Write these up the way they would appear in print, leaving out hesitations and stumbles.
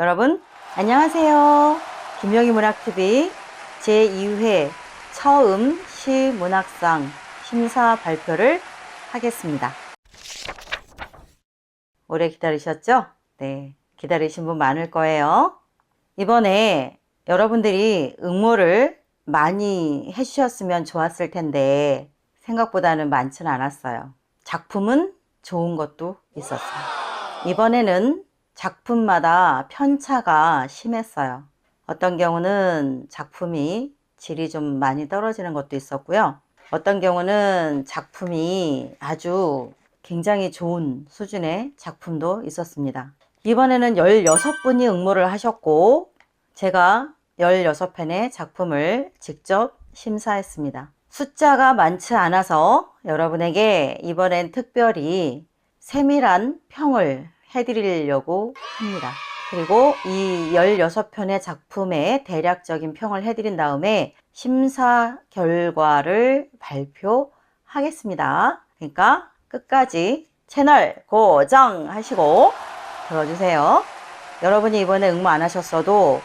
여러분 안녕하세요. 김영희 문학TV 제2회 처음 시문학상 심사 발표를 하겠습니다. 오래 기다리셨죠? 네, 기다리신 분 많을 거예요. 이번에 여러분들이 응모를 많이 해주셨으면 좋았을 텐데 생각보다는 많지는 않았어요. 작품은 좋은 것도 있었어요. 이번에는 작품마다 편차가 심했어요. 어떤 경우는 작품이 질이 좀 많이 떨어지는 것도 있었고요. 어떤 경우는 작품이 아주 굉장히 좋은 수준의 작품도 있었습니다. 이번에는 16분이 응모를 하셨고 제가 16편의 작품을 직접 심사했습니다. 숫자가 많지 않아서 여러분에게 이번엔 특별히 세밀한 평을 해드리려고 합니다. 그리고 이 16편의 작품의 대략적인 평을 해드린 다음에 심사 결과를 발표하겠습니다. 그러니까 끝까지 채널 고정하시고 들어주세요. 여러분이 이번에 응모 안 하셨어도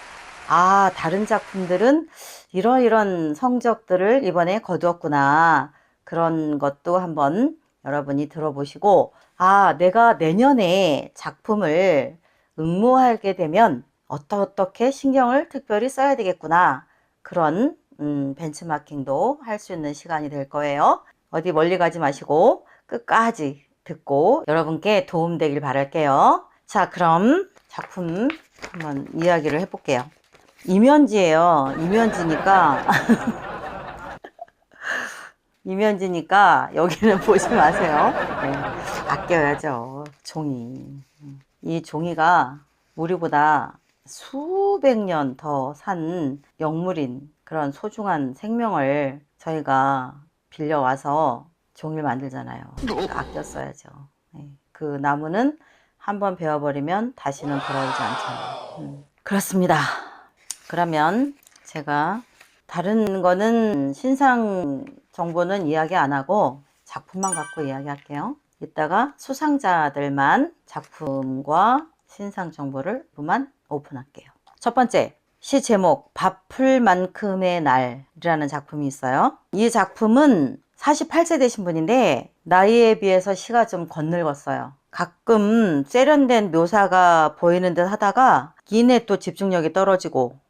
다른 작품들은 이런 성적들을 이번에 거두었구나, 그런 것도 한번 여러분이 들어보시고 내가 내년에 작품을 응모하게 되면 어떻게 신경을 특별히 써야 되겠구나, 그런 벤치마킹도 할 수 있는 시간이 될 거예요. 어디 멀리 가지 마시고 끝까지 듣고 여러분께 도움되길 바랄게요. 자, 그럼 작품 한번 이야기를 해볼게요. 이면지예요. 이면지니까 여기는 보지 마세요. 네, 아껴야죠. 종이. 이 종이가 우리보다 수백 년 더 산 영물인 그런 소중한 생명을 저희가 빌려와서 종이를 만들잖아요. 그러니까 아껴 써야죠. 네, 그 나무는 한번 베어버리면 다시는 돌아오지 않잖아요. 그렇습니다. 그러면 제가 다른 거는 신상 정보는 이야기 안 하고 작품만 갖고 이야기할게요. 이따가 수상자들만 작품과 신상 정보를 오픈할게요. 첫 번째, 시 제목 바쁠 만큼의 날이라는 작품이 있어요. 이 작품은 48세 되신 분인데 나이에 비해서 시가 좀 건늙었어요. 가끔 세련된 묘사가 보이는 듯 하다가 이내 또 집중력이 떨어지고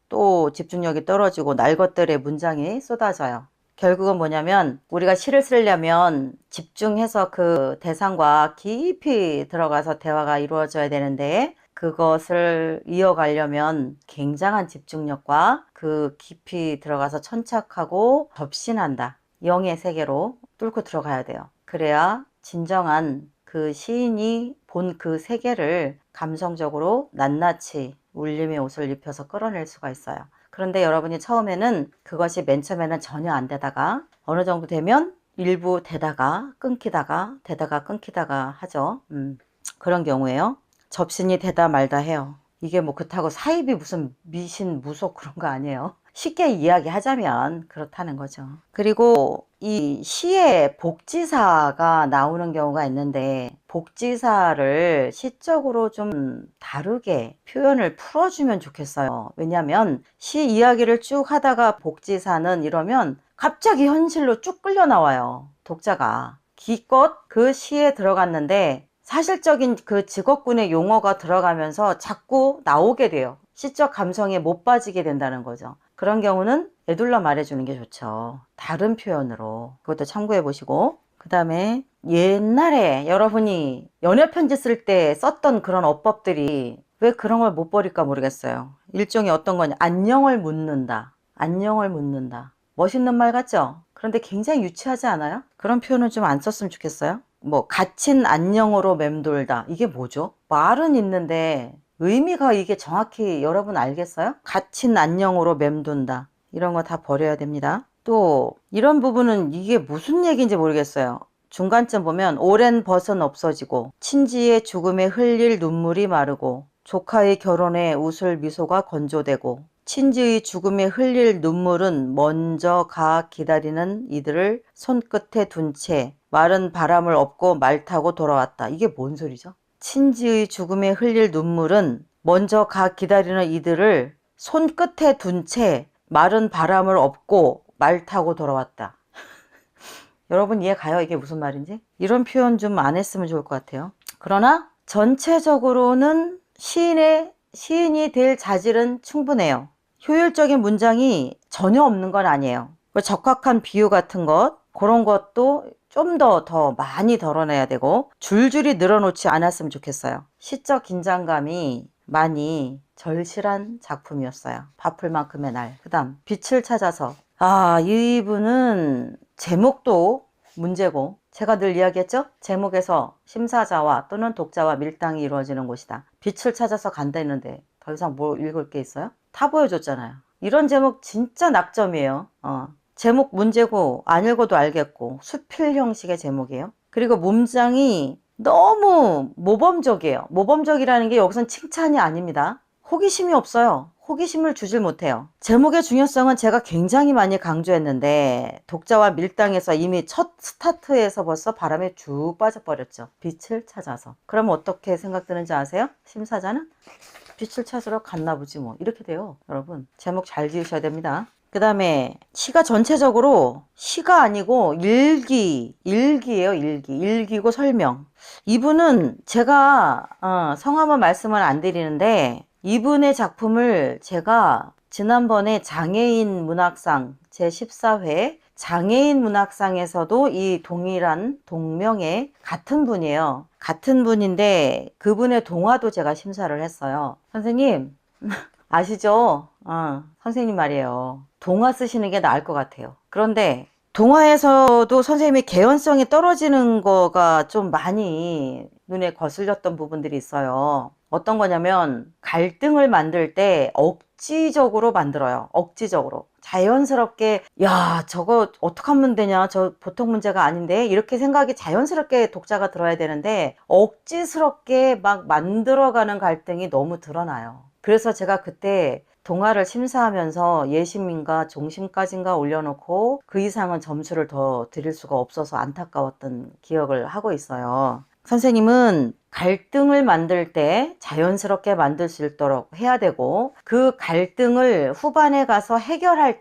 날 것들의 문장이 쏟아져요. 결국은 뭐냐면 우리가 시를 쓰려면 집중해서 그 대상과 깊이 들어가서 대화가 이루어져야 되는데 그것을 이어가려면 굉장한 집중력과 그 깊이 들어가서 천착하고 접신한다. 영의 세계로 뚫고 들어가야 돼요. 그래야 진정한 그 시인이 본 그 세계를 감성적으로 낱낱이 울림의 옷을 입혀서 끌어낼 수가 있어요. 그런데 여러분이 처음에는 그것이 맨 처음에는 전혀 안 되다가 어느 정도 되면 일부 되다가 끊기다가 하죠. 그런 경우에요. 접신이 되다 말다 해요. 이게 뭐 그렇다고 사입이 무슨 미신 무속 그런 거 아니에요. 쉽게 이야기하자면 그렇다는 거죠. 그리고 이 시에 복지사가 나오는 경우가 있는데 복지사를 시적으로 좀 다르게 표현을 풀어주면 좋겠어요. 왜냐하면 시 이야기를 쭉 하다가 복지사는 이러면 갑자기 현실로 쭉 끌려 나와요. 독자가 기껏 그 시에 들어갔는데 사실적인 그 직업군의 용어가 들어가면서 자꾸 나오게 돼요. 시적 감성에 못 빠지게 된다는 거죠. 그런 경우는 에둘러 말해주는 게 좋죠. 다른 표현으로. 그것도 참고해 보시고. 그 다음에 옛날에 여러분이 연애편지 쓸 때 썼던 그런 어법들이 왜 그런 걸 못 버릴까 모르겠어요. 일종의 어떤 거냐, 안녕을 묻는다. 멋있는 말 같죠? 그런데 굉장히 유치하지 않아요? 그런 표현은 좀 안 썼으면 좋겠어요. 뭐 갇힌 안녕으로 맴돌다, 이게 뭐죠? 말은 있는데 의미가 이게 정확히 여러분 알겠어요? 갇힌 안녕으로 맴돈다, 이런 거 다 버려야 됩니다. 또 이런 부분은 이게 무슨 얘기인지 모르겠어요. 중간쯤 보면 오랜 벗은 없어지고 친지의 죽음에 흘릴 눈물이 마르고 조카의 결혼에 웃을 미소가 건조되고 친지의 죽음에 흘릴 눈물은 먼저 가 기다리는 이들을 손끝에 둔 채 마른 바람을 업고 말 타고 돌아왔다. 이게 뭔 소리죠? 친지의 죽음에 흘릴 눈물은 먼저 가 기다리는 이들을 손끝에 둔 채 마른 바람을 업고 말 타고 돌아왔다. 여러분 이해 가요? 이게 무슨 말인지? 이런 표현 좀 안 했으면 좋을 것 같아요. 그러나 전체적으로는 시인이 될 자질은 충분해요. 효율적인 문장이 전혀 없는 건 아니에요. 적확한 비유 같은 것, 그런 것도 좀 더 많이 덜어내야 되고 줄줄이 늘어놓지 않았으면 좋겠어요. 시적 긴장감이 많이 절실한 작품이었어요. 바쁠 만큼의 날. 그 다음 빛을 찾아서. 이분은 제목도 문제고, 제가 늘 이야기했죠? 제목에서 심사자와 또는 독자와 밀당이 이루어지는 곳이다. 빛을 찾아서 간다 했는데 더 이상 뭐 읽을 게 있어요? 다 보여줬잖아요. 이런 제목 진짜 낙점이에요. 제목 문제고 안 읽어도 알겠고 수필 형식의 제목이에요. 그리고 문장이 너무 모범적이에요. 모범적이라는 게 여기선 칭찬이 아닙니다. 호기심이 없어요. 호기심을 주질 못해요. 제목의 중요성은 제가 굉장히 많이 강조했는데 독자와 밀당에서 이미 첫 스타트에서 벌써 바람에 쭉 빠져버렸죠. 빛을 찾아서. 그럼 어떻게 생각드는지 아세요? 심사자는 빛을 찾으러 갔나 보지 뭐. 이렇게 돼요. 여러분 제목 잘 지으셔야 됩니다. 그 다음에 시가 전체적으로 시가 아니고 일기예요. 일기고 설명. 이분은 제가 성함은 말씀을 안 드리는데 이분의 작품을 제가 지난번에 장애인 문학상 제14회 장애인 문학상에서도 이 동일한 동명의 같은 분이에요. 같은 분인데 그분의 동화도 제가 심사를 했어요. 선생님 아시죠? 선생님 말이에요. 동화 쓰시는 게 나을 것 같아요. 그런데 동화에서도 선생님이 개연성이 떨어지는 거가 좀 많이 눈에 거슬렸던 부분들이 있어요. 어떤 거냐면 갈등을 만들 때 억지적으로 만들어요. 억지적으로. 자연스럽게 야 저거 어떻게 하면 되냐, 저 보통 문제가 아닌데, 이렇게 생각이 자연스럽게 독자가 들어야 되는데 억지스럽게 막 만들어가는 갈등이 너무 드러나요. 그래서 제가 그때 동화를 심사하면서 예심인가 종심까지인가 올려놓고 그 이상은 점수를 더 드릴 수가 없어서 안타까웠던 기억을 하고 있어요. 선생님은 갈등을 만들 때 자연스럽게 만들 수 있도록 해야 되고, 그 갈등을 후반에 가서 해결할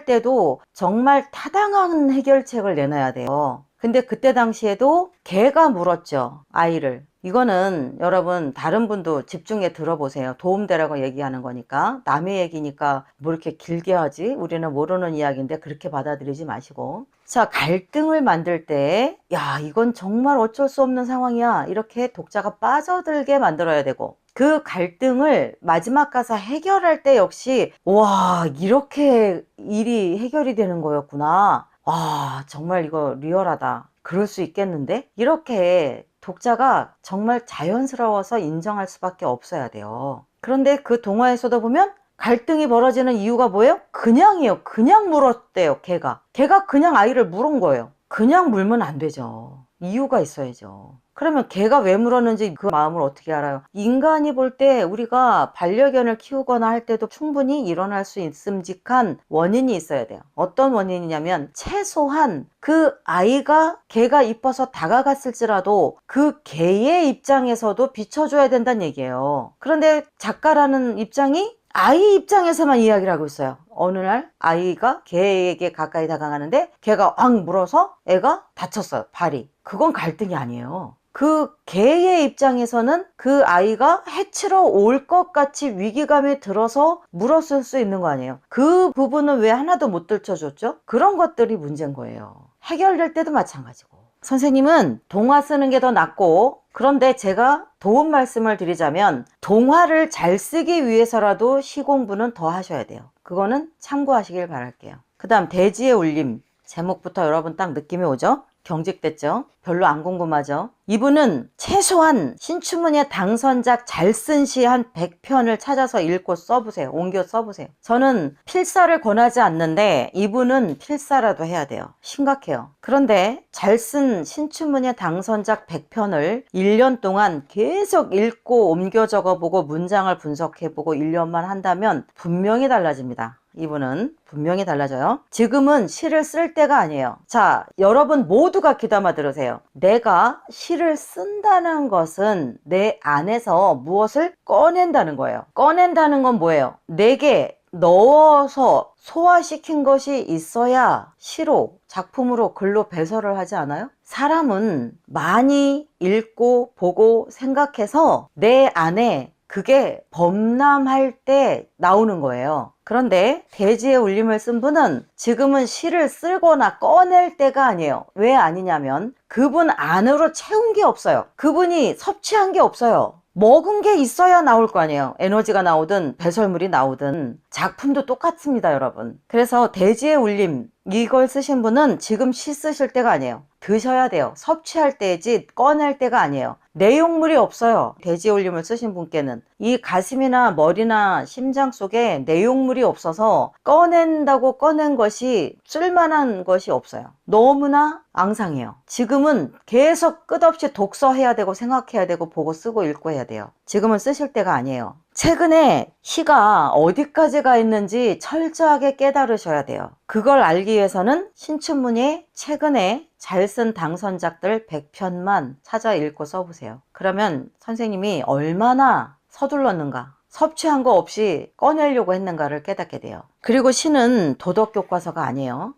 때도 정말 타당한 해결책을 내놔야 돼요. 근데 그때 당시에도 개가 물었죠, 아이를. 이거는 여러분 다른 분도 집중해 들어보세요. 도움되라고 얘기하는 거니까. 남의 얘기니까 뭐 이렇게 길게 하지? 우리는 모르는 이야기인데 그렇게 받아들이지 마시고. 자, 갈등을 만들 때 야 이건 정말 어쩔 수 없는 상황이야, 이렇게 독자가 빠져들게 만들어야 되고, 그 갈등을 마지막 가서 해결할 때 역시 와 이렇게 일이 해결이 되는 거였구나, 와 정말 이거 리얼하다, 그럴 수 있겠는데, 이렇게 독자가 정말 자연스러워서 인정할 수밖에 없어야 돼요. 그런데 그 동화에서도 보면 갈등이 벌어지는 이유가 뭐예요? 그냥이에요. 그냥 물었대요. 개가 그냥 아이를 물은 거예요. 그냥 물면 안 되죠. 이유가 있어야죠. 그러면 개가 왜 물었는지 그 마음을 어떻게 알아요? 인간이 볼 때 우리가 반려견을 키우거나 할 때도 충분히 일어날 수 있음직한 원인이 있어야 돼요. 어떤 원인이냐면 최소한 그 아이가 개가 이뻐서 다가갔을지라도 그 개의 입장에서도 비춰줘야 된다는 얘기예요. 그런데 작가라는 입장이 아이 입장에서만 이야기를 하고 있어요. 어느 날 아이가 개에게 가까이 다가가는데 개가 왕 물어서 애가 다쳤어요, 발이. 그건 갈등이 아니에요. 그 개의 입장에서는 그 아이가 해치러 올 것 같이 위기감이 들어서 물었을 수 있는 거 아니에요. 그 부분은 왜 하나도 못 들춰줬죠? 그런 것들이 문제인 거예요. 해결될 때도 마찬가지고. 선생님은 동화 쓰는 게 더 낫고, 그런데 제가 도움 말씀을 드리자면 동화를 잘 쓰기 위해서라도 시 공부는 더 하셔야 돼요. 그거는 참고하시길 바랄게요. 그 다음 대지의 울림. 제목부터 여러분 딱 느낌이 오죠? 경직됐죠? 별로 안 궁금하죠? 이분은 최소한 신춘문예 당선작 잘 쓴 시 한 100편을 찾아서 읽고 써보세요. 옮겨 써보세요. 저는 필사를 권하지 않는데 이분은 필사라도 해야 돼요. 심각해요. 그런데 잘 쓴 신춘문예 당선작 100편을 1년 동안 계속 읽고 옮겨 적어보고 문장을 분석해보고 1년만 한다면 분명히 달라집니다. 이분은 분명히 달라져요. 지금은 시를 쓸 때가 아니에요. 자, 여러분 모두가 귀담아 들으세요. 내가 시를 쓴다는 것은 내 안에서 무엇을 꺼낸다는 거예요. 꺼낸다는 건 뭐예요? 내게 넣어서 소화시킨 것이 있어야 시로, 작품으로, 글로 배설을 하지 않아요? 사람은 많이 읽고 보고 생각해서 내 안에 그게 범람할 때 나오는 거예요. 그런데 대지의 울림을 쓴 분은 지금은 시를 쓰거나 꺼낼 때가 아니에요. 왜 아니냐면 그분 안으로 채운 게 없어요. 그분이 섭취한 게 없어요. 먹은 게 있어야 나올 거 아니에요. 에너지가 나오든 배설물이 나오든 작품도 똑같습니다, 여러분. 그래서 대지의 울림 이걸 쓰신 분은 지금 시 쓰실 때가 아니에요. 드셔야 돼요. 섭취할 때지 꺼낼 때가 아니에요. 내용물이 없어요. 대지의 울림을 쓰신 분께는 이 가슴이나 머리나 심장 속에 내용물이 없어서 꺼낸다고 꺼낸 것이 쓸만한 것이 없어요. 너무나 앙상해요. 지금은 계속 끝없이 독서해야 되고 생각해야 되고 보고 쓰고 읽고 해야 돼요. 지금은 쓰실 때가 아니에요. 최근에 시가 어디까지 가 있는지 철저하게 깨달으셔야 돼요. 그걸 알기 위해서는 신춘문예 최근에 잘 쓴 당선작들 100편만 찾아 읽고 써보세요. 그러면 선생님이 얼마나 서둘렀는가, 섭취한 거 없이 꺼내려고 했는가를 깨닫게 돼요. 그리고 시는 도덕교과서가 아니에요.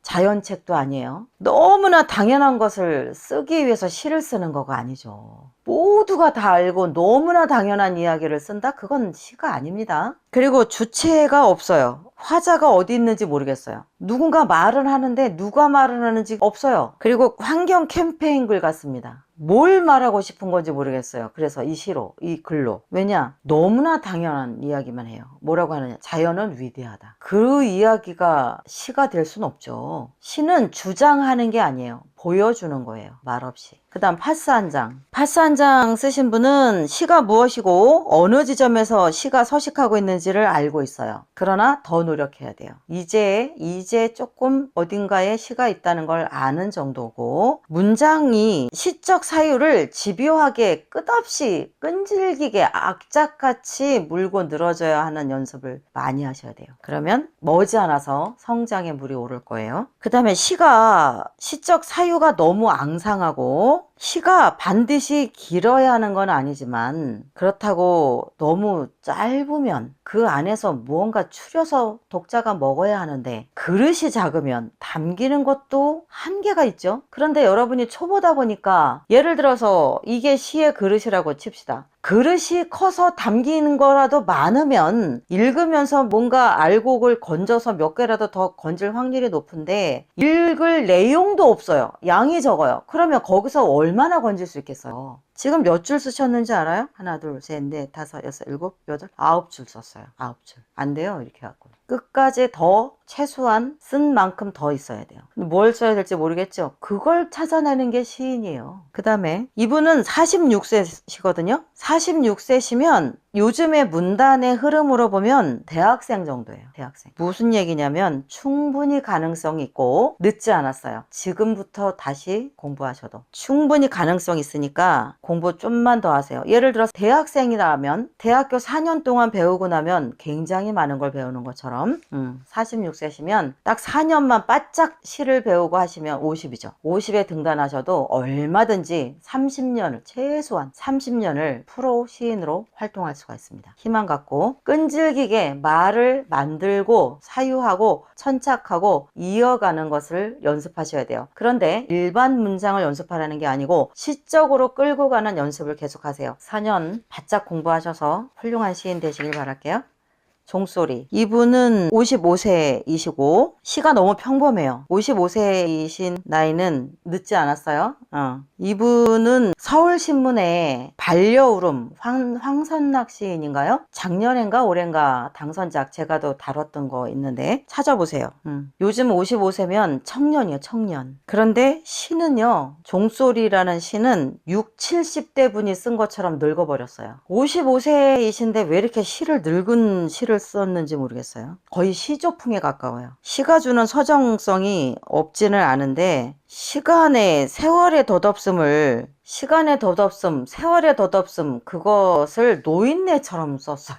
자연책도 아니에요. 너무나 당연한 것을 쓰기 위해서 시를 쓰는 거가 아니죠. 모두가 다 알고 너무나 당연한 이야기를 쓴다? 그건 시가 아닙니다. 그리고 주체가 없어요. 화자가 어디 있는지 모르겠어요. 누군가 말을 하는데 누가 말을 하는지 없어요. 그리고 환경 캠페인 글 같습니다. 뭘 말하고 싶은 건지 모르겠어요. 그래서 이 시로, 이 글로. 왜냐? 너무나 당연한 이야기만 해요. 뭐라고 하느냐? 자연은 위대하다. 그 이야기가 시가 될 순 없죠. 시는 주장하는 게 아니에요. 보여주는 거예요. 말없이. 그 다음 파스 한 장. 파스 한 장 쓰신 분은 시가 무엇이고 어느 지점에서 시가 서식하고 있는지를 알고 있어요. 그러나 더 노력해야 돼요. 이제 조금 어딘가에 시가 있다는 걸 아는 정도고, 문장이 시적 사유를 집요하게 끝없이 끈질기게 악착같이 물고 늘어져야 하는 연습을 많이 하셔야 돼요. 그러면 머지않아서 성장의 물이 오를 거예요. 그 다음에 시가 시적 사유가 너무 앙상하고, 시가 반드시 길어야 하는 건 아니지만 그렇다고 너무 짧으면 그 안에서 무언가 추려서 독자가 먹어야 하는데, 그릇이 작으면 담기는 것도 한계가 있죠. 그런데 여러분이 초보다 보니까, 예를 들어서 이게 시의 그릇이라고 칩시다. 그릇이 커서 담기는 거라도 많으면 읽으면서 뭔가 알곡을 건져서 몇 개라도 더 건질 확률이 높은데, 읽을 내용도 없어요. 양이 적어요. 그러면 거기서 얼마나 건질 수 있겠어요? 지금 몇 줄 쓰셨는지 알아요? 하나, 둘, 셋, 넷, 다섯, 여섯, 일곱, 여덟, 9줄 썼어요. 9줄. 안 돼요, 이렇게 갖고. 끝까지 더 최소한 쓴 만큼 더 있어야 돼요. 근데 뭘 써야 될지 모르겠죠? 그걸 찾아내는 게 시인이에요. 그 다음에 이분은 46세시거든요. 46세시면 요즘의 문단의 흐름으로 보면 대학생 정도예요. 대학생. 무슨 얘기냐면 충분히 가능성이 있고 늦지 않았어요. 지금부터 다시 공부하셔도 충분히 가능성이 있으니까 공부 좀만 더 하세요. 예를 들어서 대학생이라면 대학교 4년 동안 배우고 나면 굉장히 많은 걸 배우는 것처럼 46세시면 딱 4년만 바짝 시를 배우고 하시면 50이죠. 50에 등단하셔도 얼마든지 30년을, 최소한 30년을 프로 시인으로 활동할 수가 있습니다. 희망 갖고 끈질기게 말을 만들고 사유하고 천착하고 이어가는 것을 연습하셔야 돼요. 그런데 일반 문장을 연습하라는 게 아니고 시적으로 끌고 가는 연습을 계속하세요. 4년 바짝 공부하셔서 훌륭한 시인 되시길 바랄게요. 종소리. 이분은 55세이시고 시가 너무 평범해요. 55세이신 나이는 늦지 않았어요. 이분은 서울신문에 반려울음 황선낙 시인인가요? 작년인가 올해인가 당선작 제가 또 다뤘던 거 있는데 찾아보세요. 요즘 55세면 청년이에요. 청년. 그런데 시는요, 종소리라는 시는 6, 70대 분이 쓴 것처럼 늙어버렸어요. 55세이신데 왜 이렇게 시를 늙은 시를 썼는지 모르겠어요. 거의 시조풍에 가까워요. 시가 주는 서정성이 없지는 않은데 시간의 세월의 덧없음을, 세월의 덧없음, 그것을 노인네처럼 썼어요.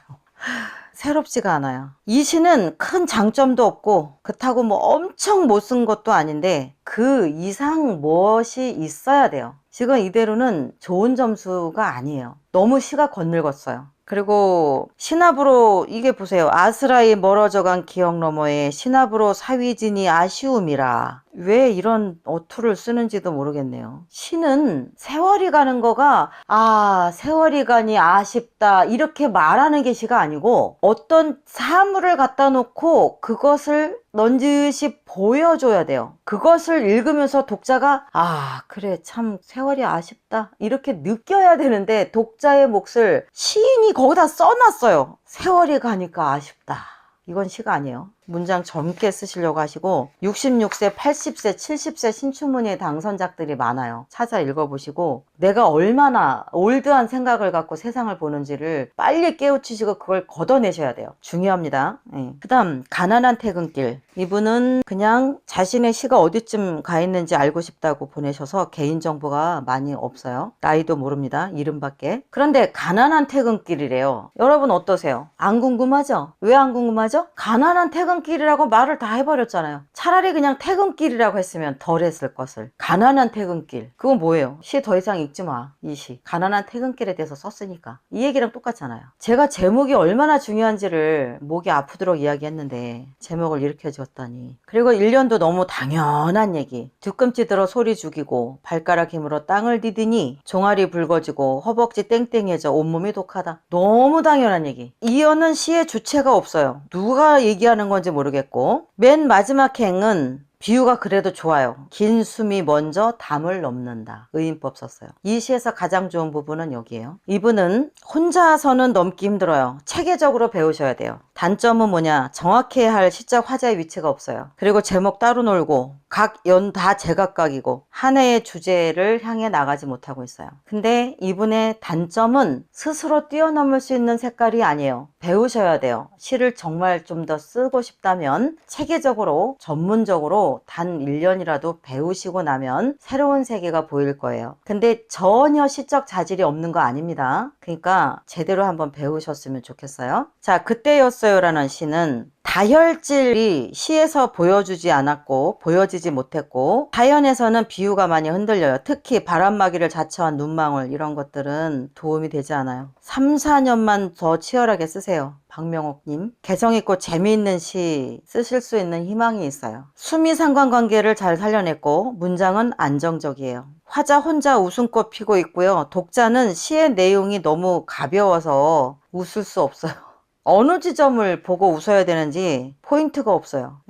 새롭지가 않아요. 이 시는 큰 장점도 없고 그렇다고 뭐 엄청 못 쓴 것도 아닌데 그 이상 무엇이 있어야 돼요. 지금 이대로는 좋은 점수가 아니에요. 너무 시가 거칠었어요. 그리고 신압으로 이게 보세요. 아스라이 멀어져간 기억 너머에 신압으로 사위진이 아쉬움이라. 왜 이런 어투를 쓰는지도 모르겠네요. 시는 세월이 가는 거가 세월이 가니 아쉽다 이렇게 말하는 게 시가 아니고 어떤 사물을 갖다 놓고 그것을 넌지시 보여줘야 돼요. 그것을 읽으면서 독자가 그래 참 세월이 아쉽다 이렇게 느껴야 되는데 독자의 몫을 시인이 거기다 써놨어요. 세월이 가니까 아쉽다. 이건 시가 아니에요. 문장 젊게 쓰시려고 하시고 66세, 80세, 70세 신춘문예 당선작들이 많아요. 찾아 읽어보시고 내가 얼마나 올드한 생각을 갖고 세상을 보는지를 빨리 깨우치시고 그걸 걷어내셔야 돼요. 중요합니다. 그 다음 가난한 퇴근길. 이분은 그냥 자신의 시가 어디쯤 가 있는지 알고 싶다고 보내셔서 개인정보가 많이 없어요. 나이도 모릅니다. 이름밖에. 그런데 가난한 퇴근길이래요. 여러분 어떠세요? 안 궁금하죠? 왜 안 궁금하죠? 가난한 퇴근길이라고 말을 다 해버렸잖아요. 차라리 그냥 퇴근길이라고 했으면 덜 했을 것을. 가난한 퇴근길. 그건 뭐예요? 시 더 이상 읽지 마. 이 시. 가난한 퇴근길에 대해서 썼으니까. 이 얘기랑 똑같잖아요. 제가 제목이 얼마나 중요한지를 목이 아프도록 이야기했는데 제목을 이렇게 지었다니. 그리고 1년도 너무 당연한 얘기. 뒤꿈치 들어 소리 죽이고 발가락 힘으로 땅을 디디니 종아리 붉어지고 허벅지 땡땡해져 온몸이 독하다. 너무 당연한 얘기. 이어는 시의 주체가 없어요. 누가 얘기하는 건지 모르겠고 맨 마지막 행은 비유가 그래도 좋아요. 긴 숨이 먼저 담을 넘는다. 의인법 썼어요. 이 시에서 가장 좋은 부분은 여기에요. 이분은 혼자서는 넘기 힘들어요. 체계적으로 배우셔야 돼요. 단점은 뭐냐? 정확해야 할 시적 화자의 위치가 없어요. 그리고 제목 따로 놀고 각 연 다 제각각이고 한 해의 주제를 향해 나가지 못하고 있어요. 근데 이분의 단점은 스스로 뛰어넘을 수 있는 색깔이 아니에요. 배우셔야 돼요. 시를 정말 좀 더 쓰고 싶다면 체계적으로 전문적으로 단 1년이라도 배우시고 나면 새로운 세계가 보일 거예요. 근데 전혀 시적 자질이 없는 거 아닙니다. 그러니까 제대로 한번 배우셨으면 좋겠어요. 자, 그때였어요 라는 시는 다혈질이 시에서 보여주지 않았고 보여지지 못했고 자연에서는 비유가 많이 흔들려요. 특히 바람막이를 자처한 눈망울 이런 것들은 도움이 되지 않아요. 3, 4년만 더 치열하게 쓰세요. 박명옥님. 개성있고 재미있는 시 쓰실 수 있는 희망이 있어요. 수미 상관관계를 잘 살려냈고 문장은 안정적이에요. 화자 혼자 웃음꽃 피고 있고요. 독자는 시의 내용이 너무 가벼워서 웃을 수 없어요. 어느 지점을 보고 웃어야 되는지 포인트가 없어요.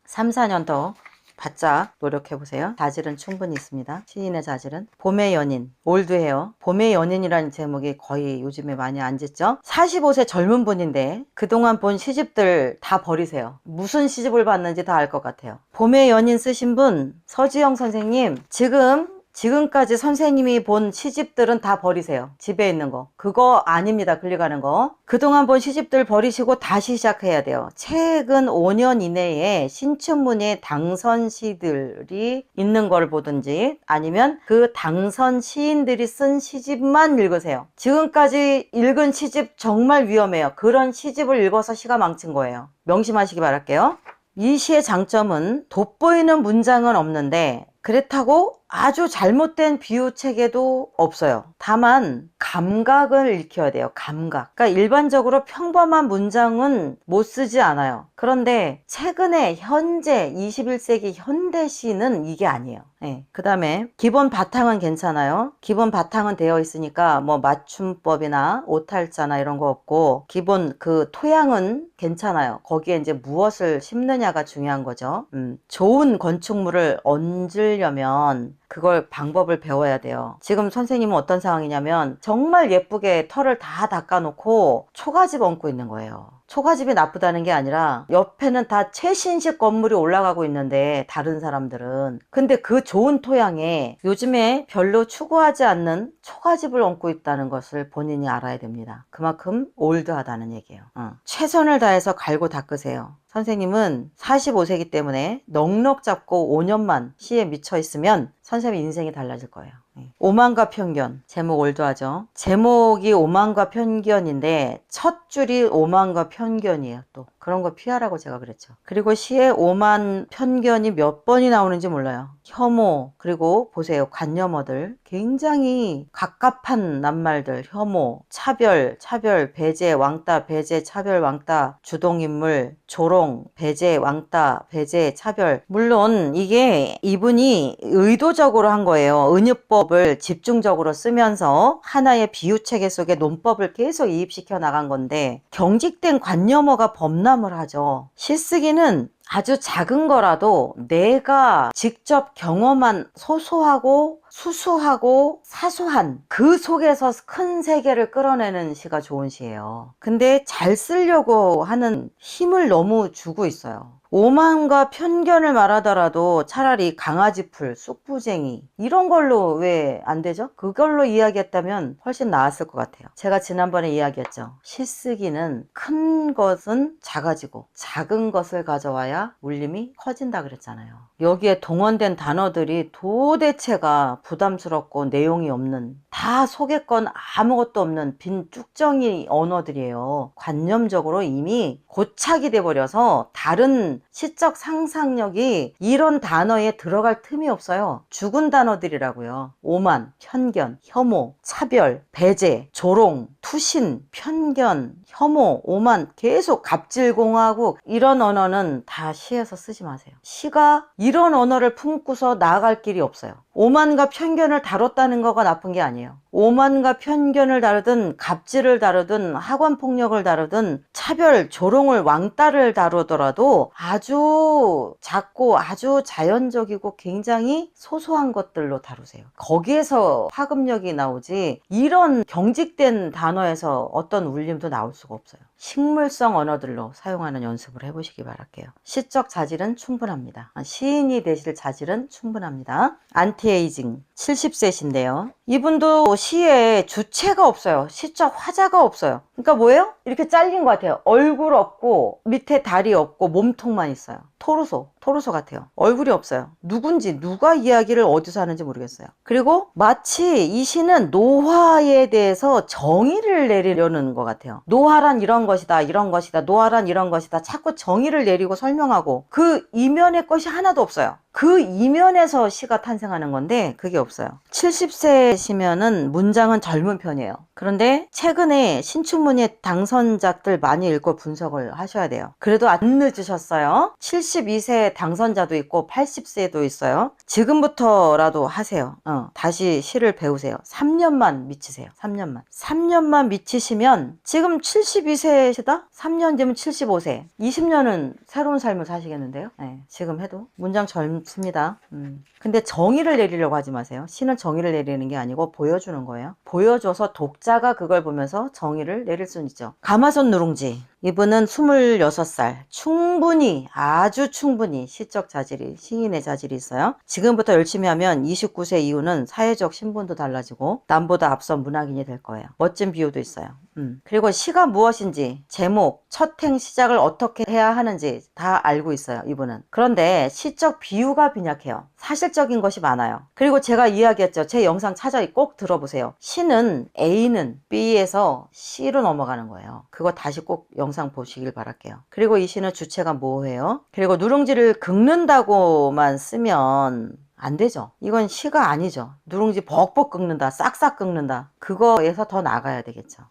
3, 4년 더 바짝 노력해보세요. 자질은 충분히 있습니다. 시인의 자질은. 봄의 연인, 올드해요. 봄의 연인이라는 제목이 거의 요즘에 많이 안 짓죠. 45세 젊은 분인데 그동안 본 시집들 다 버리세요. 무슨 시집을 봤는지 다 알 것 같아요. 봄의 연인 쓰신 분 서지영 선생님 지금까지 선생님이 본 시집들은 다 버리세요. 집에 있는 거. 그거 아닙니다. 클릭하는 거. 그동안 본 시집들 버리시고 다시 시작해야 돼요. 최근 5년 이내에 신춘문예 당선 시들이 있는 걸 보든지 아니면 그 당선 시인들이 쓴 시집만 읽으세요. 지금까지 읽은 시집 정말 위험해요. 그런 시집을 읽어서 시가 망친 거예요. 명심하시기 바랄게요. 이 시의 장점은 돋보이는 문장은 없는데 그렇다고 아주 잘못된 비유 체계도 없어요. 다만 감각을 익혀야 돼요. 감각. 그러니까 일반적으로 평범한 문장은 못 쓰지 않아요. 그런데 최근에 현재 21세기 현대 시는 이게 아니에요. 그 다음에 기본 바탕은 괜찮아요. 기본 바탕은 되어 있으니까 뭐 맞춤법이나 오탈자나 이런 거 없고 기본 그 토양은 괜찮아요. 거기에 이제 무엇을 심느냐가 중요한 거죠. 좋은 건축물을 얹으려면 그걸 방법을 배워야 돼요. 지금 선생님은 어떤 상황이냐면 정말 예쁘게 털을 다 닦아놓고 초가집 얹고 있는 거예요. 초가집이 나쁘다는 게 아니라 옆에는 다 최신식 건물이 올라가고 있는데 다른 사람들은 근데 그 좋은 토양에 요즘에 별로 추구하지 않는 초가집을 얹고 있다는 것을 본인이 알아야 됩니다. 그만큼 올드하다는 얘기예요. 최선을 다해서 갈고 닦으세요. 선생님은 45세기 때문에 넉넉 잡고 5년만 시에 미쳐 있으면 선생님 인생이 달라질 거예요. 오만과 편견, 제목 올드하죠. 제목이 오만과 편견인데 첫 줄이 오만과 편견이에요. 또 그런 거 피하라고 제가 그랬죠. 그리고 시에 오만, 편견이 몇 번이 나오는지 몰라요. 혐오, 그리고 보세요. 관념어들 굉장히 갑갑한 낱말들, 혐오, 차별, 배제, 왕따, 배제, 차별, 왕따, 주동인물, 조롱, 배제, 왕따, 배제, 차별. 물론 이게 이분이 의도적으로 한 거예요. 은유법을 집중적으로 쓰면서 하나의 비유체계 속에 논법을 계속 이입시켜 나간 건데 경직된 관념어가 범람을 하죠. 시쓰기는 아주 작은 거라도 내가 직접 경험한 소소하고 수수하고 사소한 그 속에서 큰 세계를 끌어내는 시가 좋은 시예요. 근데 잘 쓰려고 하는 힘을 너무 주고 있어요. 오만과 편견을 말하더라도 차라리 강아지풀, 쑥부쟁이 이런 걸로 왜 안 되죠? 그걸로 이야기했다면 훨씬 나았을 것 같아요. 제가 지난번에 이야기했죠. 시쓰기는 큰 것은 작아지고 작은 것을 가져와야 울림이 커진다 그랬잖아요. 여기에 동원된 단어들이 도대체가 부담스럽고 내용이 없는, 다 속에 건 아무것도 없는 빈 쭉정이 언어들이에요. 관념적으로 이미 고착이 돼버려서 다른 시적 상상력이 이런 단어에 들어갈 틈이 없어요. 죽은 단어들이라고요. 오만, 편견, 혐오, 차별, 배제, 조롱, 투신, 편견, 혐오, 오만 계속 갑질공하고 이런 언어는 다 시에서 쓰지 마세요. 시가 이런 언어를 품고서 나아갈 길이 없어요. 오만과 편견을 다뤘다는 거가 나쁜 게 아니에요. 오만과 편견을 다루든 갑질을 다루든 학원폭력을 다루든 차별, 조롱을 왕따를 다루더라도 아주 작고 아주 자연적이고 굉장히 소소한 것들로 다루세요. 거기에서 파급력이 나오지 이런 경직된 단어에서 어떤 울림도 나올 수가 없어요. 식물성 언어들로 사용하는 연습을 해보시기 바랄게요. 시적 자질은 충분합니다. 시인이 되실 자질은 충분합니다. 안티에이징 70세신데요. 이분도 시에 주체가 없어요. 시적 화자가 없어요. 그러니까 뭐예요? 이렇게 잘린 것 같아요. 얼굴 없고 밑에 다리 없고 몸통만 있어요. 토르소 같아요. 얼굴이 없어요. 누군지 누가 이야기를 어디서 하는지 모르겠어요. 그리고 마치 이 시는 노화에 대해서 정의를 내리려는 것 같아요. 노화란 이런 것이다, 이런 것이다, 노화란 이런 것이다. 자꾸 정의를 내리고 설명하고 그 이면의 것이 하나도 없어요. 그 이면에서 시가 탄생하는 건데 그게 없어요. 70세시면은 문장은 젊은 편이에요. 그런데 최근에 신춘문예 당선작들 많이 읽고 분석을 하셔야 돼요. 그래도 안 늦으셨어요. 72세 당선자도 있고 80세도 있어요. 지금부터라도 하세요. 다시 시를 배우세요. 3년만 미치세요. 3년만 미치시면 지금 72세시다? 3년 뒤면 75세. 20년은 새로운 삶을 사시겠는데요. 네, 지금 해도 문장 젊습니다. 근데 정의를 내리려고 하지 마세요. 시는 정의를 내리는 게 아니고 보여주는 거예요. 보여줘서 독자가 그걸 보면서 정의를 내릴 수는 있죠. 가마손 누룽지. 이분은 26살. 충분히, 아주 충분히 시적 자질이, 시인의 자질이 있어요. 지금부터 열심히 하면 29세 이후는 사회적 신분도 달라지고 남보다 앞선 문학인이 될 거예요. 멋진 비유도 있어요. 그리고 시가 무엇인지, 제목, 첫행 시작을 어떻게 해야 하는지 다 알고 있어요. 이분은. 그런데 시적 비유가 빈약해요. 사실적인 것이 많아요. 그리고 제가 이야기했죠. 제 영상 찾아 꼭 들어보세요. 시는 A는 B에서 C로 넘어가는 거예요. 그거 다시 꼭 영상 보시길 바랄게요. 그리고 이 시는 주체가 뭐예요? 그리고 누룽지를 긁는다고만 쓰면 안 되죠. 이건 시가 아니죠. 누룽지 벅벅 긁는다, 싹싹 긁는다. 그거에서 더 나가야 되겠죠.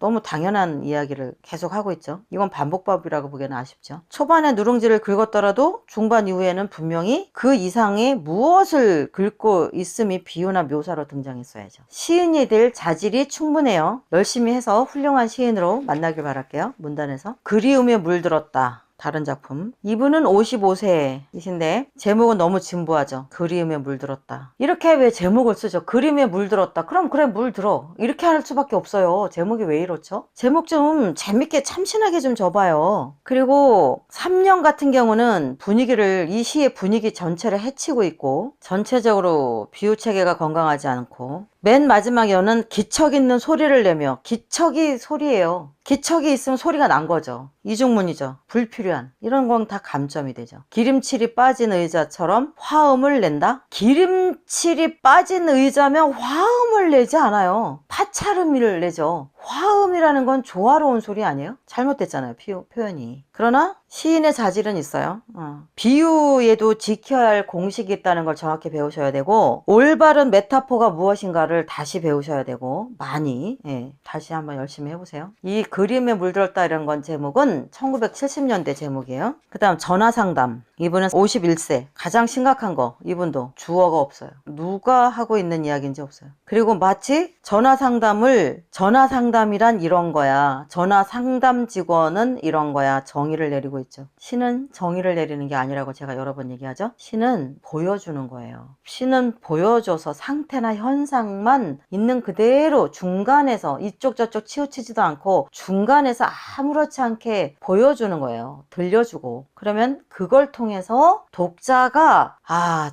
너무 당연한 이야기를 계속 하고 있죠. 이건 반복법이라고 보기에는 아쉽죠. 초반에 누룽지를 긁었더라도 중반 이후에는 분명히 그 이상의 무엇을 긁고 있음이 비유나 묘사로 등장했어야죠. 시인이 될 자질이 충분해요. 열심히 해서 훌륭한 시인으로 만나길 바랄게요. 문단에서. 그리움에 물들었다. 다른 작품. 이분은 55세이신데 제목은 너무 진부하죠. 그리움에 물들었다. 이렇게 왜 제목을 쓰죠? 그림에 물들었다. 그럼 그래 물들어. 이렇게 할 수밖에 없어요. 제목이 왜 이렇죠? 제목 좀 재밌게 참신하게 좀 줘봐요. 그리고 3년 같은 경우는 분위기를, 이 시의 분위기 전체를 해치고 있고 전체적으로 비유 체계가 건강하지 않고 맨 마지막 여는 기척 있는 소리를 내며, 기척이 소리예요. 기척이 있으면 소리가 난 거죠. 이중문이죠. 불필요한. 이런 건 다 감점이 되죠. 기름칠이 빠진 의자처럼 화음을 낸다? 기름칠이 빠진 의자면 화음을 내지 않아요. 파차름을 내죠. 화음이라는 건 조화로운 소리 아니에요? 잘못됐잖아요. 표현이. 그러나 시인의 자질은 있어요. 비유에도 지켜야 할 공식이 있다는 걸 정확히 배우셔야 되고, 올바른 메타포가 무엇인가를 다시 배우셔야 되고, 많이 다시 한번 열심히 해보세요. 이 그림에 물들었다 이런 건 제목은 1970년대 제목이에요. 그 다음 전화상담. 이분은 51세. 가장 심각한 거. 이분도 주어가 없어요. 누가 하고 있는 이야기인지 없어요. 그리고 마치 전화상담이란 이런 거야. 전화상담 직원은 이런 거야. 정의를 내리고 있죠. 시는 정의를 내리는 게 아니라고 제가 여러 번 얘기하죠. 시는 보여주는 거예요. 시는 보여줘서 상태나 현상만 있는 그대로 중간에서 이쪽 저쪽 치우치지도 않고 중간에서 아무렇지 않게 보여주는 거예요. 들려주고. 그러면 그걸 통해서 독자가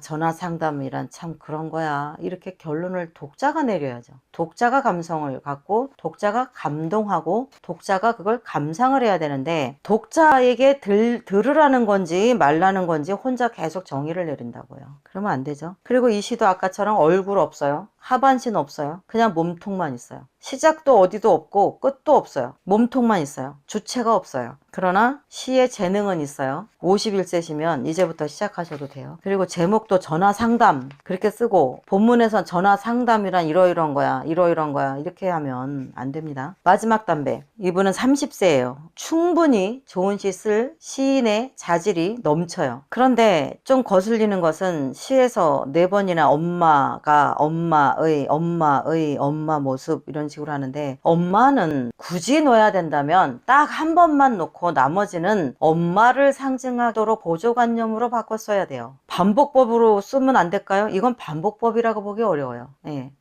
전화상담이란 참 그런 거야. 이렇게 결론을 독자가 내려야죠. 독자가 감성을 갖고 독자가 감동하고 독자가 그걸 감상을 해야 되는데 독자에게 들으라는 건지 말라는 건지 혼자 계속 정의를 내린다고요. 그러면 안 되죠. 그리고 이 시도 아까처럼 얼굴 없어요. 하반신 없어요. 그냥 몸통만 있어요. 시작도 어디도 없고 끝도 없어요. 몸통만 있어요. 주체가 없어요. 그러나 시의 재능은 있어요. 51세시면 이제부터 시작하셔도 돼요. 그리고 제목도 전화상담 그렇게 쓰고 본문에선 전화상담이란 이러이러한 거야. 이러이러한 거야. 이렇게 하면 안 됩니다. 마지막 담배. 이분은 30세예요. 충분히 좋은 시 쓸 시인의 자질이 넘쳐요. 그런데 좀 거슬리는 것은 시에서 4번이나 엄마의 엄마 모습 이런 식으로 하는데 엄마는 굳이 넣어야 된다면 딱 한 번만 놓고 나머지는 엄마를 상징하도록 보조관념으로 바꿔 써야 돼요. 반복법으로 쓰면 안 될까요? 이건 반복법이라고 보기 어려워요.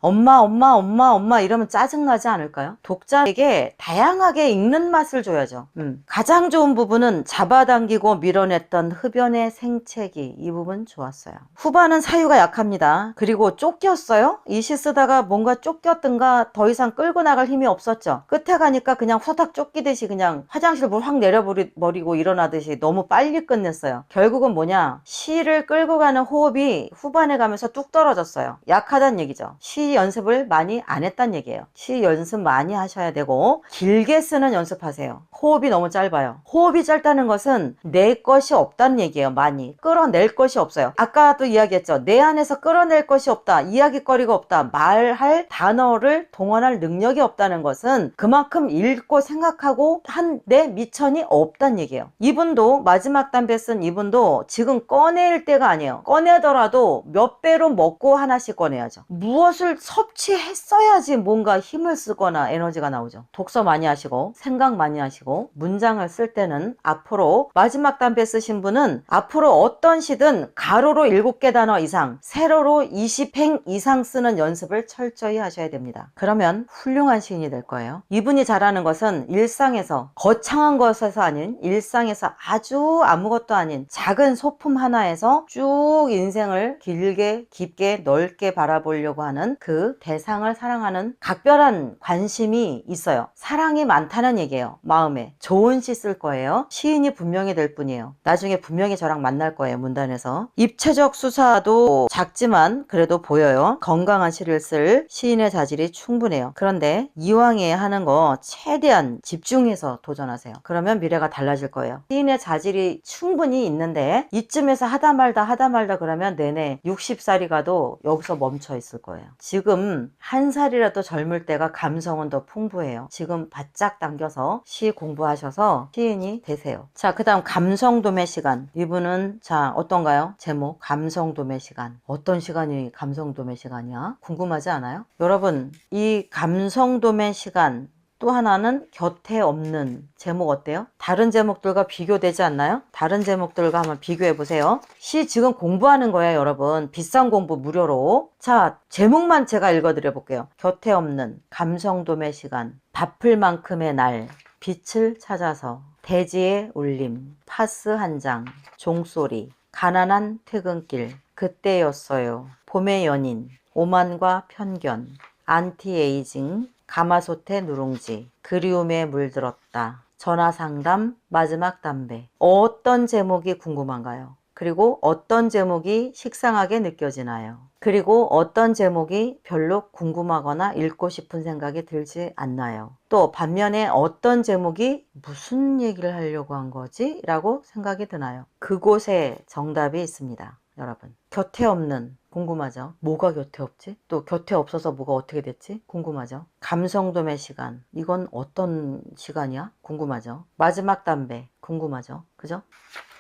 엄마 이러면 짜증나지 않을까요? 독자에게 다양하게 읽는 맛을 줘야죠. 가장 좋은 부분은 잡아당기고 밀어냈던 흡연의 생채기 이 부분 좋았어요. 후반은 사유가 약합니다. 그리고 쫓겼어요? 이 시 쓰다가 뭔가 쫓겼든가 더 이상 끌고 나갈 힘이 없었죠. 끝에 가니까 그냥 후닥 쫓기듯이 그냥 화장실 물 확 내려버리고 일어나듯이 너무 빨리 끝냈어요. 결국은 뭐냐? 시를 끌고 가는 호흡이 후반에 가면서 뚝 떨어졌어요. 약하다는 얘기죠. 시 연습을 많이 안 했다는 얘기예요. 시 연습 많이 하셔야 되고 길게 쓰는 연습하세요. 호흡이 너무 짧아요. 호흡이 짧다는 것은 내 것이 없다는 얘기예요. 많이 끌어낼 것이 없어요. 아까도 이야기했죠. 내 안에서 끌어낼 것이 없다. 이야기거리가 없다. 말할 단어를 동원할 능력이 없다는 것은 그만큼 읽고 생각하고 한 내 미천이 없다는 얘기예요. 이분도 마지막 담배 쓴 이분도 지금 꺼낼 때가 아니에요. 꺼내더라도 몇 배로 먹고 하나씩 꺼내야죠. 무엇을 섭취했어야지 뭔가 힘을 쓰거나 에너지가 나오죠. 독서 많이 하시고 생각 많이 하시고 문장을 쓸 때는 앞으로 마지막 담배 쓰신 분은 앞으로 어떤 시든 가로로 7개 단어 이상 세로로 20행 이상 쓰는 연습을 철저히 하셔야 됩니다. 그러면 훌륭한 시인이 될 거예요. 이분이 잘하는 것은 일상에서 거창한 것에서 아닌 일상에서 아주 아무것도 아닌 작은 소품 하나에서 쭉 인생을 길게 깊게 넓게 바라보려고 하는 그 대상을 사랑하는 각별한 관심이 있어요. 사랑이 많다는 얘기예요. 마음에 좋은 시 쓸 거예요. 시인이 분명히 될 뿐이에요. 나중에 분명히 저랑 만날 거예요. 문단에서. 입체적 수사도 작지만 그래도 보여요. 건강한 시를 쓸 시인의 자질이 충분해요. 그런데 이왕에 하는 거 최대한 집중해서 도전하세요. 그러면 미래가 달라질 거예요. 시인의 자질이 충분히 있는데 이쯤에서 하다 말다 그러면 내내 60살이 가도 여기서 멈춰 있을 거예요. 지금 한 살이라도 젊을 때가 감성은 더 풍부해요. 지금 바짝 당겨서 시 공부하셔서 시인이 되세요. 자, 그 다음 감성도매 시간. 이분은 자 어떤가요? 제목 감성도매 시간. 어떤 시간이 감성도매 시간이야? 궁금하지 않아요? 여러분 이 감성도매 시간 또 하나는 곁에 없는 제목 어때요? 다른 제목들과 비교되지 않나요? 다른 제목들과 한번 비교해 보세요. 시 지금 공부하는 거예요, 여러분. 비싼 공부 무료로. 자, 제목만 제가 읽어드려 볼게요. 곁에 없는, 감성도매 시간, 바쁠 만큼의 날, 빛을 찾아서, 대지의 울림, 파스 한 장, 종소리, 가난한 퇴근길, 그때였어요, 봄의 연인, 오만과 편견, 안티에이징, 가마솥에 누룽지, 그리움에 물들었다, 전화상담, 마지막 담배. 어떤 제목이 궁금한가요? 그리고 어떤 제목이 식상하게 느껴지나요? 그리고 어떤 제목이 별로 궁금하거나 읽고 싶은 생각이 들지 않나요? 또 반면에 어떤 제목이 무슨 얘기를 하려고 한 거지? 라고 생각이 드나요? 그곳에 정답이 있습니다. 여러분, 곁에 없는, 궁금하죠? 뭐가 곁에 없지? 또 곁에 없어서 뭐가 어떻게 됐지? 궁금하죠? 감성돔의 시간, 이건 어떤 시간이야? 궁금하죠? 마지막 담배, 궁금하죠? 그죠?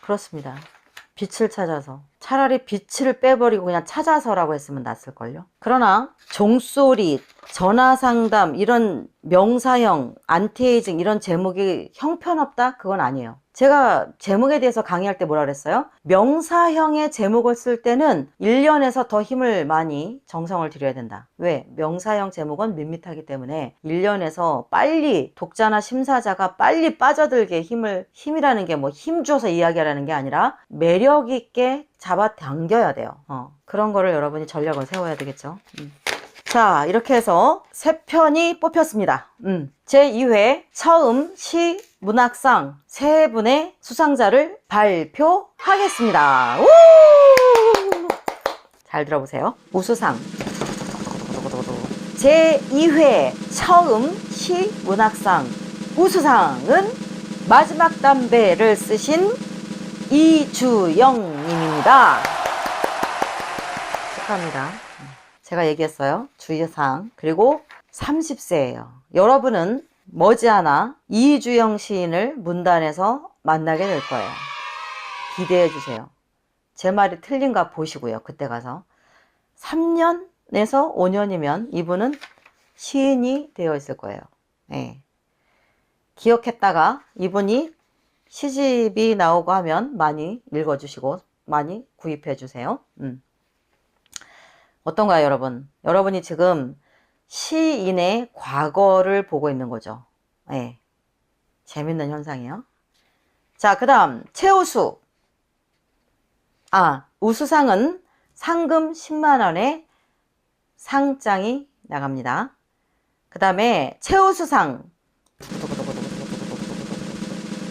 그렇습니다. 빛을 찾아서, 차라리 빛을 빼버리고 그냥 찾아서라고 했으면 낫을걸요. 그러나 종소리, 전화상담, 이런 명사형, 안티에이징 이런 제목이 형편없다? 그건 아니에요. 제가 제목에 대해서 강의할 때 뭐라 그랬어요? 명사형의 제목을 쓸 때는 1년에서 더 힘을 많이 정성을 들여야 된다. 왜? 명사형 제목은 밋밋하기 때문에 1년에서 빨리 독자나 심사자가 빨리 빠져들게 힘이라는 게 뭐 힘줘서 이야기하라는 게 아니라 매력 있게 잡아당겨야 돼요. 그런 거를 여러분이 전략을 세워야 되겠죠. 자, 이렇게 해서 3편이 뽑혔습니다. 제2회 처음 시 문학상 3분의 수상자를 발표하겠습니다. 우! 잘 들어보세요. 우수상 제2회 처음 시 문학상 우수상은 마지막 담배를 쓰신 이주영 님입니다. 축하합니다. 제가 얘기했어요. 주의사항. 그리고 30세예요. 여러분은 머지않아 이주영 시인을 문단에서 만나게 될 거예요. 기대해 주세요. 제 말이 틀린가 보시고요. 그때 가서 3년에서 5년이면 이분은 시인이 되어 있을 거예요. 네. 기억했다가 이분이 시집이 나오고 하면 많이 읽어주시고 많이 구입해 주세요. 어떤가요, 여러분? 여러분이 지금 시인의 과거를 보고 있는 거죠. 네. 재밌는 현상이에요. 자, 그 다음 최우수. 우수상은 상금 10만원의 상장이 나갑니다. 그 다음에 최우수상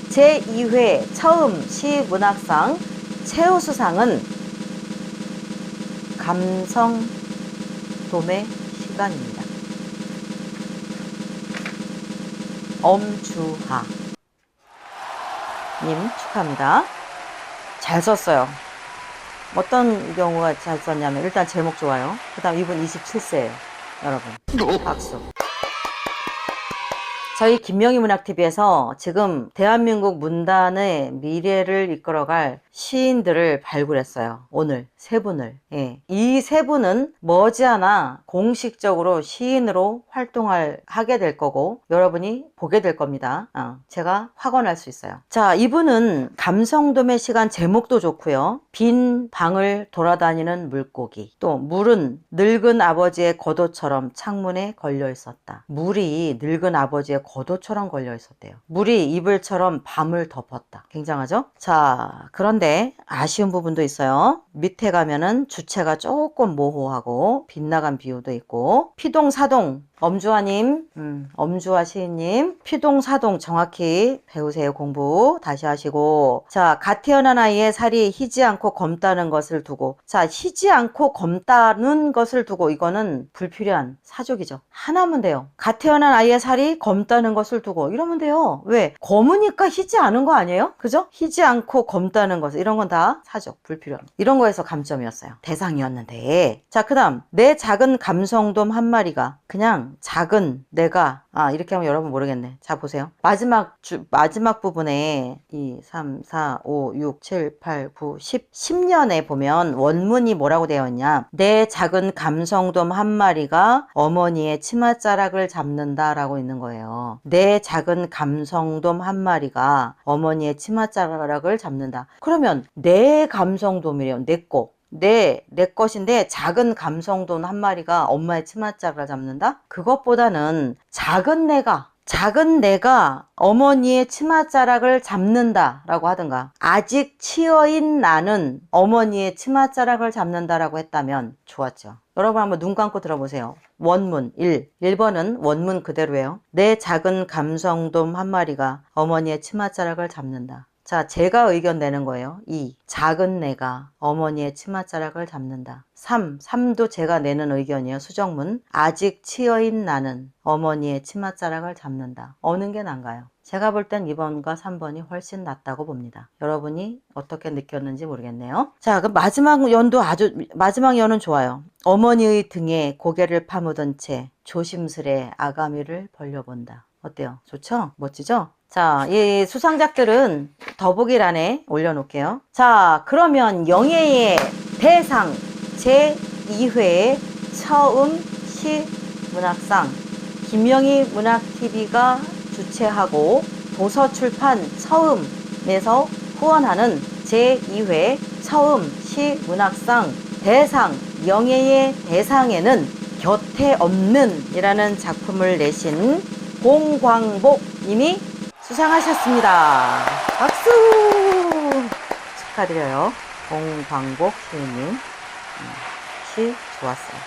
제2회 처음 시문학상 최우수상은 감성돔의 시간입니다. 엄주하 님 축하합니다. 잘 썼어요. 어떤 경우가 잘 썼냐면 일단 제목 좋아요. 그 다음 이분 27세예요. 여러분 박수. 저희 김명희 문학TV에서 지금 대한민국 문단의 미래를 이끌어갈 시인들을 발굴했어요. 오늘 3분을. 예. 이 3분은 머지않아 공식적으로 시인으로 하게 될 거고 여러분이 보게 될 겁니다. 제가 확언할 수 있어요. 자, 이분은 감성돔의 시간 제목도 좋고요. 빈 방을 돌아다니는 물고기. 또 물은 늙은 아버지의 겉옷처럼 창문에 걸려 있었다. 물이 늙은 아버지의 겉옷처럼 걸려 있었대요. 물이 이불처럼 밤을 덮었다. 굉장하죠? 자, 그런데 아쉬운 부분도 있어요. 밑에 가면은 주체가 조금 모호하고 빗나간 비유도 있고 피동사동 엄주하님, 엄주하 시인님, 피동사동 정확히 배우세요. 공부 다시 하시고. 자, 갓 태어난 아이의 살이 희지 않고 검다는 것을 두고. 자, 희지 않고 검다는 것을 두고 이거는 불필요한 사족이죠. 하나면 돼요. 갓 태어난 아이의 살이 검다는 것을 두고 이러면 돼요. 왜? 검으니까 희지 않은 거 아니에요? 그죠? 희지 않고 검다는 것 이런 건 다 사족, 불필요한 이런 거에서 감점이었어요. 대상이었는데. 자, 그 다음 내 작은 감성돔 한 마리가 그냥 작은 내가 이렇게 하면 여러분 모르겠네. 자, 보세요. 마지막 부분에 2, 3, 4, 5, 6, 7, 8, 9, 10, 10년에 보면 원문이 뭐라고 되어 있냐. 내 작은 감성돔 한 마리가 어머니의 치맛자락을 잡는다 라고 있는 거예요. 내 작은 감성돔 한 마리가 어머니의 치맛자락을 잡는다. 그러면 내 감성돔이래요. 내 거. 내 것인데 작은 감성돔 한 마리가 엄마의 치맛자락을 잡는다? 그것보다는 작은 내가 작은 내가 어머니의 치맛자락을 잡는다 라고 하든가, 아직 치어인 나는 어머니의 치맛자락을 잡는다 라고 했다면 좋았죠. 여러분 한번 눈 감고 들어보세요. 원문 1번은 원문 그대로예요. 내 작은 감성돔 한 마리가 어머니의 치맛자락을 잡는다. 자, 제가 의견 내는 거예요. 2. 작은 내가 어머니의 치맛자락을 잡는다. 3도 제가 내는 의견이에요. 수정문. 아직 치어인 나는 어머니의 치맛자락을 잡는다. 어느 게 나은가요? 제가 볼 땐 2번과 3번이 훨씬 낫다고 봅니다. 여러분이 어떻게 느꼈는지 모르겠네요. 자, 그럼 마지막 연은 좋아요. 어머니의 등에 고개를 파묻은 채 조심스레 아가미를 벌려본다. 어때요? 좋죠? 멋지죠? 자, 이 수상작들은 더보기란에 올려놓을게요. 자, 그러면 영예의 대상 제2회 처음 시문학상 김영희 문학TV가 주최하고 도서출판 처음에서 후원하는 제2회 처음 시문학상 대상 영예의 대상에는 곁에 없는 이라는 작품을 내신 공광복 님이 수상하셨습니다. 박수! 축하드려요. 공광복 시인님. 시 좋았어요.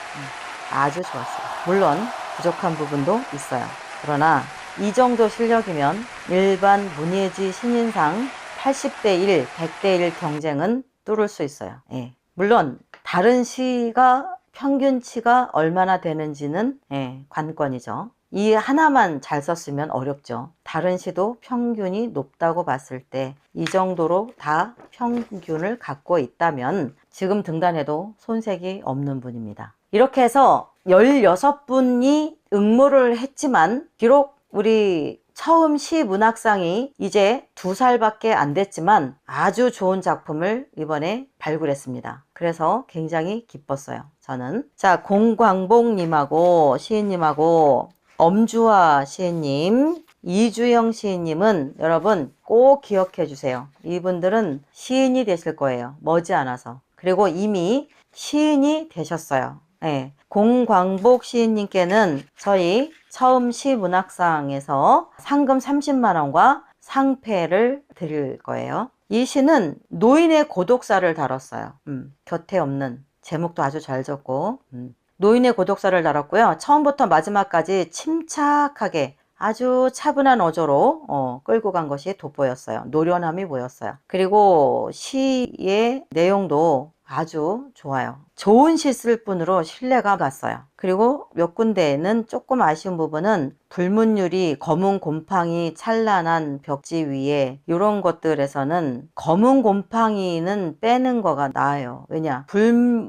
아주 좋았어요. 물론 부족한 부분도 있어요. 그러나 이 정도 실력이면 일반 문예지 신인상 80대 1, 100대 1 경쟁은 뚫을 수 있어요. 예. 물론 다른 시가 평균치가 얼마나 되는지는 관건이죠. 이 하나만 잘 썼으면 어렵죠. 다른 시도 평균이 높다고 봤을 때 이 정도로 다 평균을 갖고 있다면 지금 등단해도 손색이 없는 분입니다. 이렇게 해서 16분이 응모를 했지만 비록 우리 처음 시문학상이 이제 2살밖에 안 됐지만 아주 좋은 작품을 이번에 발굴했습니다. 그래서 굉장히 기뻤어요. 저는. 자, 공광복님하고 시인님하고 엄주화 시인님, 이주영 시인님은 여러분 꼭 기억해 주세요. 이분들은 시인이 되실 거예요. 머지않아서. 그리고 이미 시인이 되셨어요. 네. 공광복 시인님께는 저희 처음 시문학상에서 상금 30만원과 상패를 드릴 거예요. 이 시는 노인의 고독사를 다뤘어요. 곁에 없는. 제목도 아주 잘 적고 노인의 고독사를 다뤘고요. 처음부터 마지막까지 침착하게 아주 차분한 어조로 끌고 간 것이 돋보였어요. 노련함이 보였어요. 그리고 시의 내용도 아주 좋아요. 좋은 시 쓸 뿐으로 신뢰가 갔어요. 그리고 몇 군데에는 조금 아쉬운 부분은 불문율이 검은 곰팡이 찬란한 벽지 위에 이런 것들에서는 검은 곰팡이는 빼는 거가 나아요. 왜냐?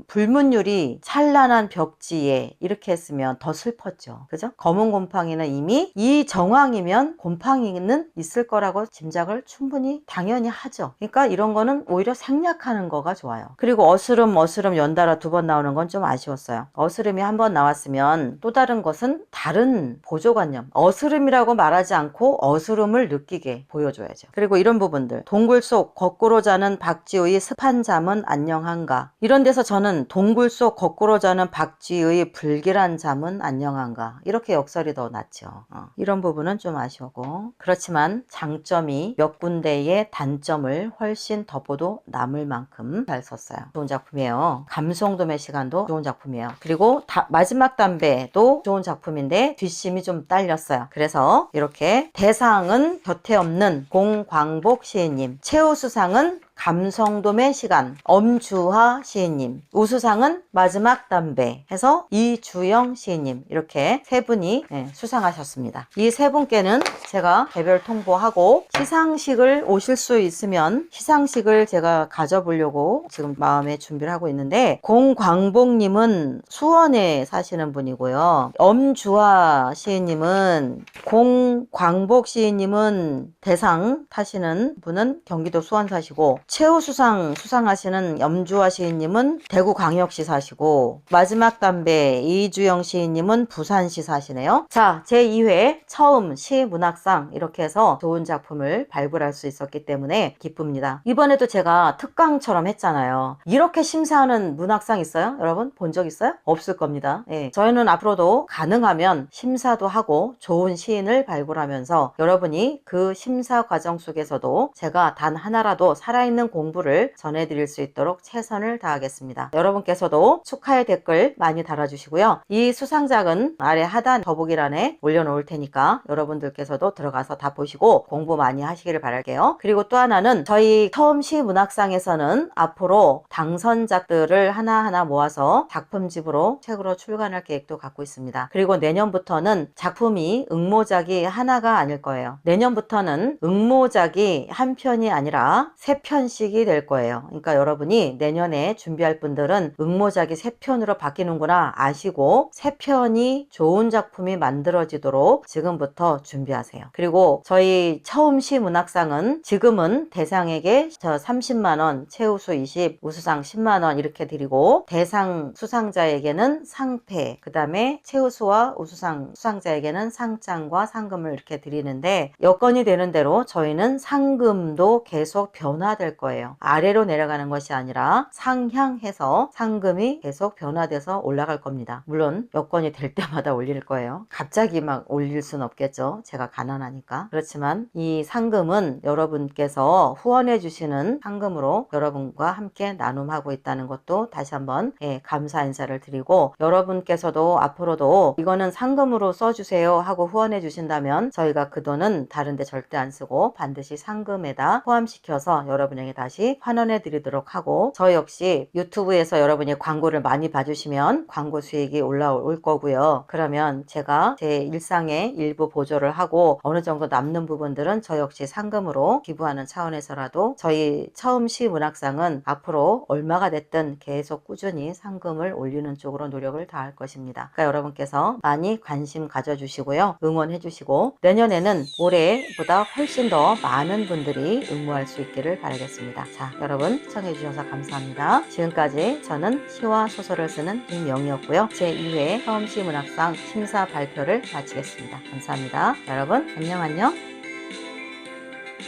불문율이 찬란한 벽지에 이렇게 했으면 더 슬펐죠. 그죠? 검은 곰팡이는 이미 이 정황이면 곰팡이는 있을 거라고 짐작을 충분히 당연히 하죠. 그러니까 이런 거는 오히려 생략하는 거가 좋아요. 그리고 어스름 연달아 2번 나오는 건 좀 아쉬웠어요. 어스름이 한 번 나왔으면 또 다른 것은 다른 보조관념. 어스름이라고 말하지 않고 어스름을 느끼게 보여줘야죠. 그리고 이런 부분들. 동굴 속 거꾸로 자는 박쥐의 습한 잠은 안녕한가. 이런 데서 저는 동굴 속 거꾸로 자는 박쥐의 불길한 잠은 안녕한가. 이렇게 역설이 더 낫죠. 이런 부분은 좀 아쉬웠고. 그렇지만 장점이 몇 군데의 단점을 훨씬 덮어도 남을 만큼 잘 썼어요. 좋은 작품이에요. 감성돔의 시간도 좋은 작품이에요. 그리고 마지막 담배도 좋은 작품인데 뒷심이 좀 딸렸어요. 그래서 이렇게 대상은 곁에 없는 공광복 시인님, 최우수상은 감성돔의 시간 엄주하 시인님, 우수상은 마지막 담배 해서 이주영 시인님, 이렇게 3분이 수상하셨습니다. 이 3분께는 제가 개별 통보하고 시상식을 오실 수 있으면 시상식을 제가 가져보려고 지금 마음에 준비를 하고 있는데, 공광복님은 수원에 사시는 분이고요. 엄주하 시인님은 공광복 시인님은 대상 타시는 분은 경기도 수원 사시고, 최우수상 수상하시는 염주화 시인님은 대구광역시 사시고, 마지막 담배 이주영 시인님은 부산시 사시네요. 자, 제2회 처음 시문학상 이렇게 해서 좋은 작품을 발굴할 수 있었기 때문에 기쁩니다. 이번에도 제가 특강처럼 했잖아요. 이렇게 심사하는 문학상 있어요? 여러분 본 적 있어요? 없을 겁니다. 예. 저희는 앞으로도 가능하면 심사도 하고 좋은 시인을 발굴하면서 여러분이 그 심사 과정 속에서도 제가 단 하나라도 살아있는 공부를 전해드릴 수 있도록 최선을 다하겠습니다. 여러분께서도 축하의 댓글 많이 달아주시고요. 이 수상작은 아래 하단 더보기란에 올려놓을 테니까 여러분들께서도 들어가서 다 보시고 공부 많이 하시기를 바랄게요. 그리고 또 하나는 저희 처음 시문학상에서는 앞으로 당선작들을 하나하나 모아서 작품집으로 책으로 출간할 계획도 갖고 있습니다. 그리고 내년부터는 작품이 응모작이 하나가 아닐 거예요. 내년부터는 응모작이 한 편이 아니라 3편씩이 될 거예요. 그러니까 여러분이 내년에 준비할 분들은 응모작이 3편으로 바뀌는구나 아시고 3편이 좋은 작품이 만들어지도록 지금부터 준비하세요. 그리고 저희 처음 시문학상은 지금은 대상에게 저 30만원, 최우수 20, 우수상 10만원 이렇게 드리고 대상 수상자에게는 상패, 그 다음에 최우수와 우수상 수상자에게는 상장과 상금을 이렇게 드리는데 여건이 되는 대로 저희는 상금도 계속 변화될 거예요. 아래로 내려가는 것이 아니라 상향해서 상금이 계속 변화돼서 올라갈 겁니다. 물론 여건이 될 때마다 올릴 거예요. 갑자기 막 올릴 순 없겠죠. 제가 가난하니까. 그렇지만 이 상금은 여러분께서 후원해 주시는 상금으로 여러분과 함께 나눔하고 있다는 것도 다시 한번 감사 인사를 드리고 여러분께서도 앞으로도 이거는 상금으로 써주세요 하고 후원해 주신다면 저희가 그 돈은 다른 데 절대 안 쓰고 반드시 상금에다 포함시켜서 여러분에게 다시 환원해 드리도록 하고 저 역시 유튜브에서 여러분이 광고를 많이 봐주시면 광고 수익이 올라올 거고요. 그러면 제가 제 일상의 일부 보조를 하고 어느 정도 남는 부분들은 저 역시 상금으로 기부하는 차원에서라도 저희 처음 시문학상은 앞으로 얼마가 됐든 계속 꾸준히 상금을 올리는 쪽으로 노력을 다할 것입니다. 그러니까 여러분께서 많이 관심 가져주시고요. 응원해 주시고 내년에는 올해보다 훨씬 더 많은 분들이 응모할 수 있기를 바라겠습니다. 자, 여러분 시청해 주셔서 감사합니다. 지금까지 저는 시와 소설을 쓰는 김영이었고요. 제2회 처음 시문학상 심사 발표를 마치겠습니다. 감사합니다. 여러분 안녕.